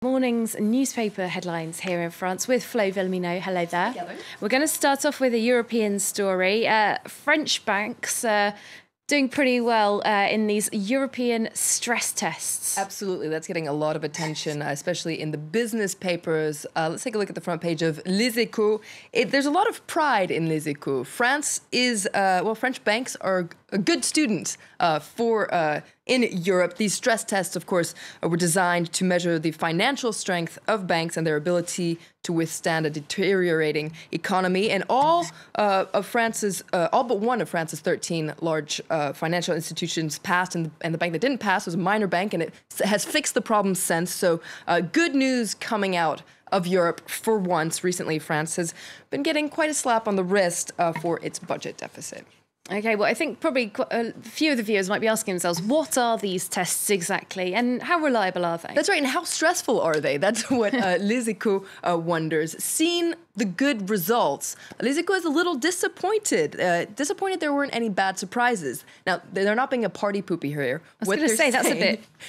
Morning's newspaper headlines here in France with Flo Villemino. Hello there. Together. We're going to start off with a European story. French banks doing pretty well in these European stress tests. Absolutely. That's getting a lot of attention, especially in the business papers. Let's take a look at the front page of Les Echos. There's a lot of pride in Les Echos. France is, French banks are a good student in Europe. These stress tests, of course, were designed to measure the financial strength of banks and their ability to withstand a deteriorating economy. And all but one of France's 13 large financial institutions passed, and the bank that didn't pass was a minor bank, and it has fixed the problem since. So good news coming out of Europe for once. Recently, France has been getting quite a slap on the wrist for its budget deficit. Okay, well, I think probably a few of the viewers might be asking themselves, what are these tests exactly and how reliable are they? That's right, and how stressful are they? That's what Les Echos wonders. Seeing the good results, Les Echos is a little disappointed. Disappointed there weren't any bad surprises. Now, they're not being a party pooper here. I was going to say, that's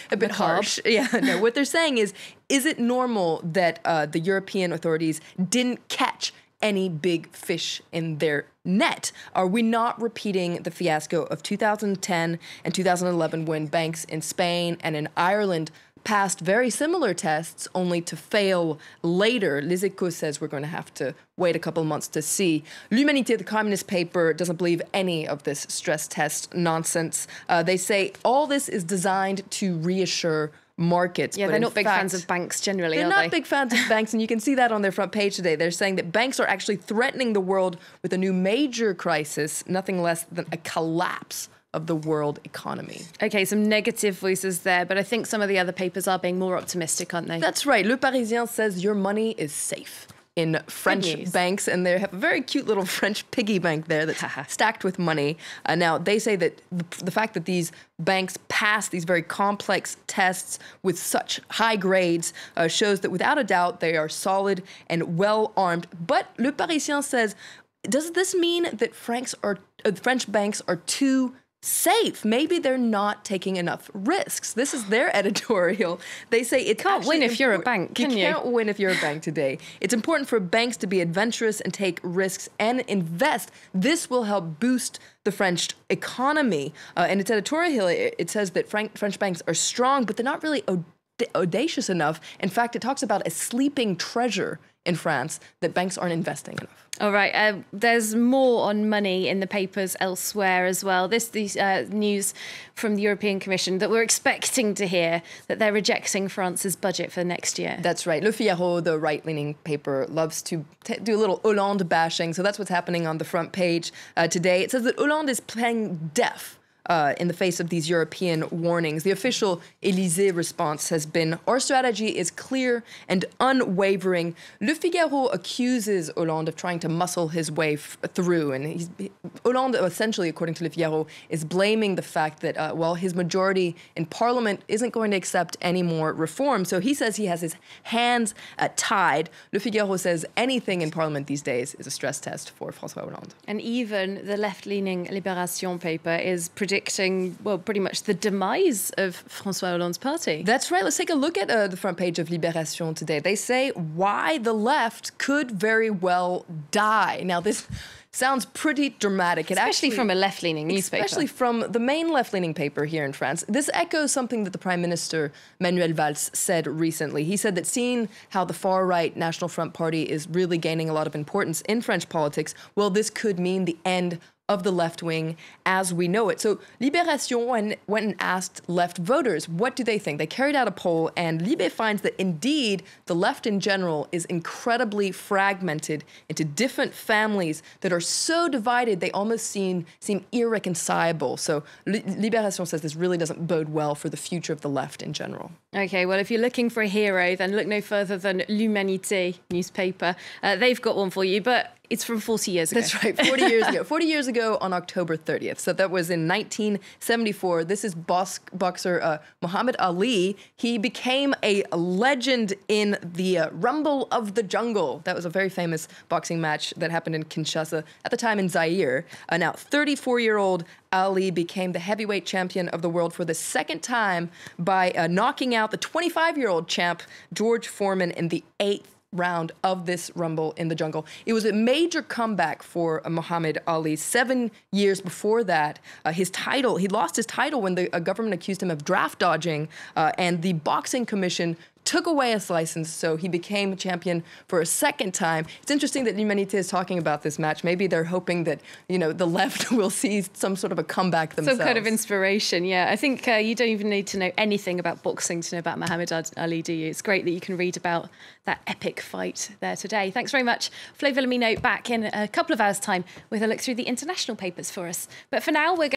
a bit harsh. Yeah, no, what they're saying is it normal that the European authorities didn't catch any big fish in their net? Are we not repeating the fiasco of 2010 and 2011 when banks in Spain and in Ireland passed very similar tests only to fail later? Les Echos says we're going to have to wait a couple months to see. L'Humanité, the communist paper, doesn't believe any of this stress test nonsense. They say all this is designed to reassure markets. Yeah, they're not big fans of banks generally, are they? They're not big fans of banks, and you can see that on their front page today. They're saying that banks are actually threatening the world with a new major crisis, nothing less than a collapse of the world economy. Okay, some negative voices there, but I think some of the other papers are being more optimistic, aren't they? That's right. Le Parisien says your money is safe in French banks, and they have a very cute little French piggy bank there that's stacked with money. Now, they say that the fact that these banks pass these very complex tests with such high grades shows that without a doubt they are solid and well-armed. But Le Parisien says, does this mean that French banks are too safe? Maybe they're not taking enough risks. This is their editorial. They say it can't win if you're a bank, can you? You can't win if you're a bank today. It's important for banks to be adventurous and take risks and invest. This will help boost the French economy. In its editorial, it says that French banks are strong, but they're not really audacious enough. In fact, it talks about a sleeping treasure in France that banks aren't investing enough. All right, there's more on money in the papers elsewhere as well. This news from the European Commission that we're expecting to hear that they're rejecting France's budget for next year. That's right. Le Figaro, the right-leaning paper, loves to do a little Hollande bashing. So that's what's happening on the front page today. It says that Hollande is playing deaf in the face of these European warnings. The official Élysée response has been, our strategy is clear and unwavering. Le Figaro accuses Hollande of trying to muscle his way through. And Hollande, essentially, according to Le Figaro, is blaming the fact that, his majority in parliament isn't going to accept any more reform. So he says he has his hands tied. Le Figaro says anything in parliament these days is a stress test for François Hollande. And even the left-leaning Libération paper is predicting, pretty much the demise of François Hollande's party. That's right. Let's take a look at the front page of Libération today. They say why the left could very well die. Now, this sounds pretty dramatic. Especially from a left-leaning newspaper. Especially from the main left-leaning paper here in France. This echoes something that the Prime Minister, Manuel Valls, said recently. He said that seeing how the far-right National Front Party is really gaining a lot of importance in French politics, well, this could mean the end of the left wing as we know it. So Libération went and asked left voters, what do they think? They carried out a poll, and Libé finds that indeed the left in general is incredibly fragmented into different families that are so divided they almost seem irreconcilable. So Libération says this really doesn't bode well for the future of the left in general. Okay, well, if you're looking for a hero, then look no further than L'Humanité newspaper. They've got one for you, but It's from 40 years ago. That's right, 40 years ago. 40 years ago on October 30th. So that was in 1974. This is boxer Muhammad Ali. He became a legend in the Rumble of the Jungle. That was a very famous boxing match that happened in Kinshasa, at the time in Zaire. Now, 34-year-old Ali became the heavyweight champion of the world for the second time by knocking out the 25-year-old champ, George Foreman, in the 8th round of this Rumble in the Jungle. It was a major comeback for Muhammad Ali. 7 years before that, he lost his title when the government accused him of draft dodging, and the Boxing Commission took away his license, so he became champion for a second time. It's interesting that Humanité is talking about this match. Maybe they're hoping that, the left will see some sort of a comeback themselves. Some kind of inspiration, yeah. I think you don't even need to know anything about boxing to know about Muhammad Ali, do you? It's great that you can read about that epic fight there today. Thanks very much. Flo Villamino back in a couple of hours' time with a look through the international papers for us. But for now, we're going